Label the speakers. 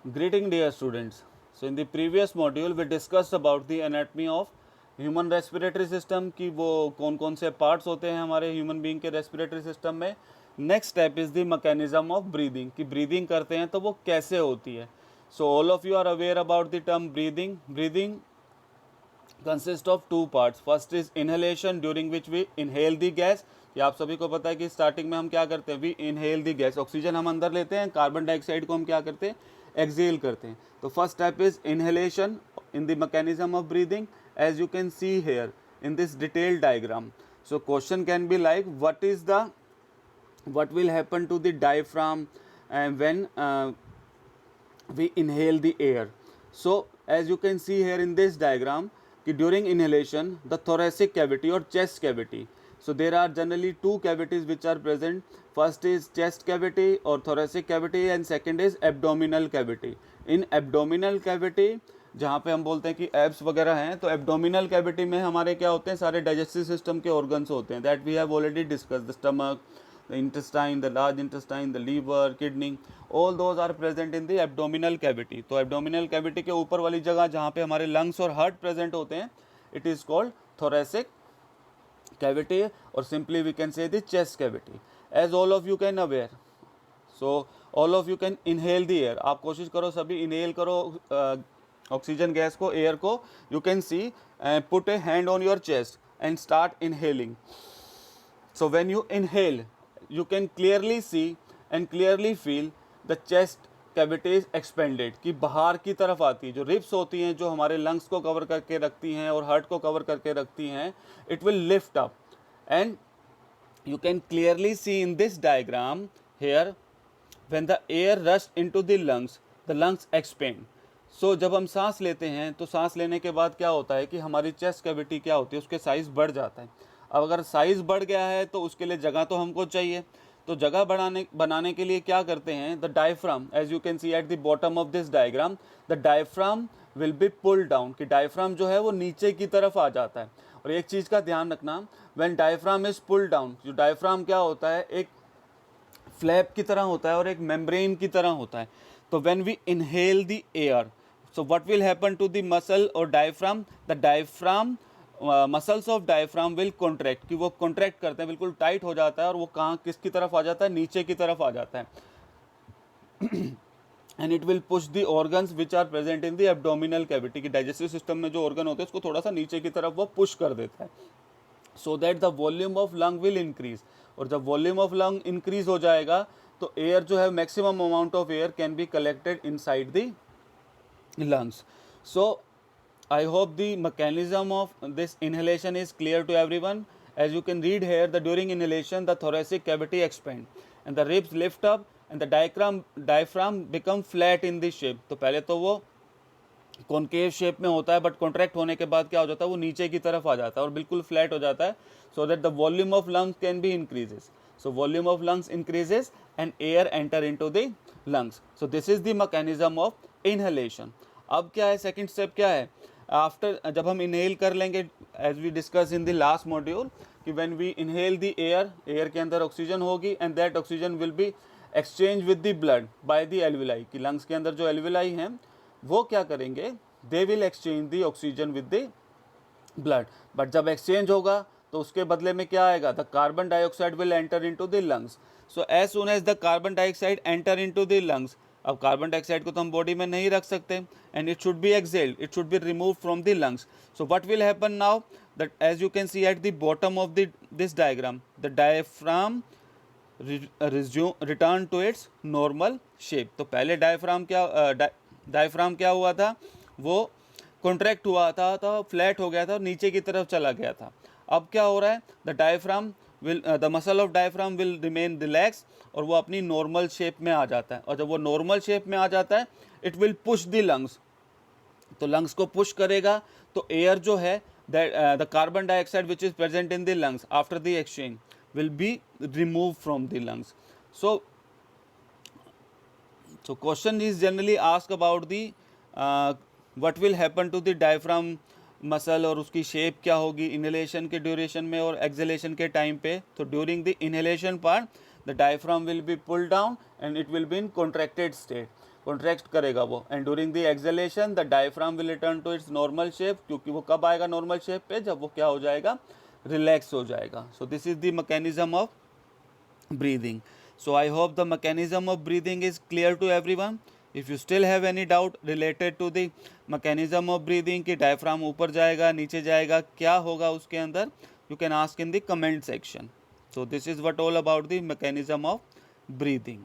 Speaker 1: Greeting dear students. So in the previous module we discussed about the anatomy of human respiratory system की वो कौन कौन से parts होते हैं हमारे ह्यूमन बीइंग के रेस्पिरेटरी सिस्टम में. Next step is the mechanism of breathing कि ब्रीदिंग करते हैं तो वो कैसे होती है. So all of you are aware about the term breathing. Breathing consist of two parts. First is inhalation during which we inhale the gas. ये आप सभी को पता है कि स्टार्टिंग में हम क्या करते हैं, we inhale the gas, oxygen हम अंदर लेते हैं, कार्बन डाइऑक्साइड को हम क्या करते हैं, एक्सेल करते हैं. तो first step is inhalation in the mechanism of breathing, as you can see here in this detailed diagram. So question can be like, what will happen to the diaphragm when we inhale the air. So as you can see here in this diagram, during inhalation the thoracic cavity or chest cavity, so there are generally two cavities which are present. First is chest cavity or thoracic cavity and second is abdominal cavity. In abdominal cavity जहाँ पे हम बोलते हैं कि abs वगैरह हैं, तो abdominal cavity में हमारे क्या होते हैं, सारे डाइजेस्टिव सिस्टम के ऑर्गन्स होते हैं. That we have already discuss. The stomach, the intestine, the large intestine, the liver, kidney, all those are present in the abdominal cavity. तो एब्डोमिनल कैविटी के ऊपर वाली जगह जहाँ पे हमारे लंग्स और हार्ट प्रेजेंट होते हैं, it is called thoracic cavity और simply we can say the chest cavity. As all of you can aware, so all of you can inhale the air. आप कोशिश करो सभी इनहेल करो ऑक्सीजन गैस को, air को. You can see, put a hand on your chest and start inhaling. So when you inhale you can clearly see and clearly feel the chest cavity is expanded, कि बाहर की तरफ आती है. जो ribs होती हैं जो हमारे लंग्स को कवर करके रखती हैं और हार्ट को कवर करके रखती हैं, it will lift up and you can clearly see in this diagram here, when the air rush into the lungs expand. So जब हम सांस लेते हैं तो सांस लेने के बाद क्या होता है कि हमारी चेस्ट कैविटी क्या होती है, उसके साइज़ बढ़ जाता है. अब अगर साइज़ बढ़ गया है तो उसके लिए जगह तो हमको चाहिए. तो जगह बनाने के लिए क्या करते हैं, the diaphragm, as you can see at the bottom of this diagram, the diaphragm will be pull down, कि डायफ्राम जो है वो नीचे की तरफ आ जाता है. और एक चीज़ का ध्यान रखना, when diaphragm is pull down, जो डायफ्राम क्या होता है, एक फ्लैप की तरह होता है और एक मेम्ब्रेन की तरह होता है. तो when we inhale the air, so what will happen to the muscle or diaphragm, the diaphragm muscles of diaphragm will contract, कि वो contract करते हैं, बिल्कुल टाइट हो जाता है और वो कहाँ किसकी तरफ आ जाता है, नीचे की तरफ आ जाता है. and it will push the organs which are present in the abdominal cavity, कि digestive system में जो organ होते हैं उसको थोड़ा सा नीचे की तरफ वो push कर देता है, so that the volume of lung will increase. और जब volume of lung increase हो जाएगा तो air जो है, maximum amount of air can be collected inside the lungs. So I hope the mechanism of this inhalation is clear to everyone. As you can read here, the during inhalation the thoracic cavity expand and the ribs lift up and the diaphragm become flat in the shape. तो पहले तो वो concave shape में होता है, but contract होने के बाद क्या हो जाता है, वो नीचे की तरफ आ जाता है और बिल्कुल फ्लैट हो जाता है, so that the volume of lungs can be increases. So volume of lungs increases and air enter into the lungs. So this is the mechanism of inhalation. अब क्या है, सेकंड स्टेप क्या है, आफ्टर जब हम इनहेल कर लेंगे, as we discuss in the last module, कि when we inhale the air, air के अंदर ऑक्सीजन होगी and that oxygen will be exchange with the blood by the alveoli, कि लंग्स के अंदर जो एल्विलाई हैं वो क्या करेंगे, they will exchange the oxygen with the blood. But जब एक्सचेंज होगा तो उसके बदले में क्या आएगा, the carbon dioxide will enter into the lungs. So as soon as the carbon dioxide enter into the lungs, अब कार्बन डाइऑक्साइड को तो हम बॉडी में नहीं रख सकते and it should be exhaled, it should be remove from the lungs. So what will happen now, that as you can see at the bottom of this diagram, the diaphragm return to its normal shape. तो पहले diaphragm क्या हुआ था, वो contract हुआ था, तो flat हो गया था और नीचे की तरफ चला गया था. अब क्या हो रहा है, the muscle of diaphragm will remain relax और वो अपनी नॉर्मल शेप में आ जाता है. और जब वो नॉर्मल शेप में आ जाता है, it will push the lungs, तो लंग्स को पुश करेगा, तो एयर जो है, the carbon dioxide which is present in the lungs after the exchange will be removed from the lungs. So question is generally asked about the what will happen to the diaphragm muscle, और उसकी shape क्या होगी inhalation के duration में और exhalation के time पे. तो during the inhalation part the diaphragm will be pulled down and it will be in contracted state. Contract करेगा वो, and during the exhalation the diaphragm will return to its normal shape, क्योंकि वो कब आएगा normal shape पे, जब वो क्या हो जाएगा, रिलैक्स हो जाएगा. So this is the mechanism of breathing. So I hope the mechanism of breathing is clear to everyone. If you still have any doubt related to the mechanism of breathing कि diaphragm ऊपर जाएगा नीचे जाएगा क्या होगा उसके अंदर, you can ask in the comment section. So this is what all about the mechanism of breathing.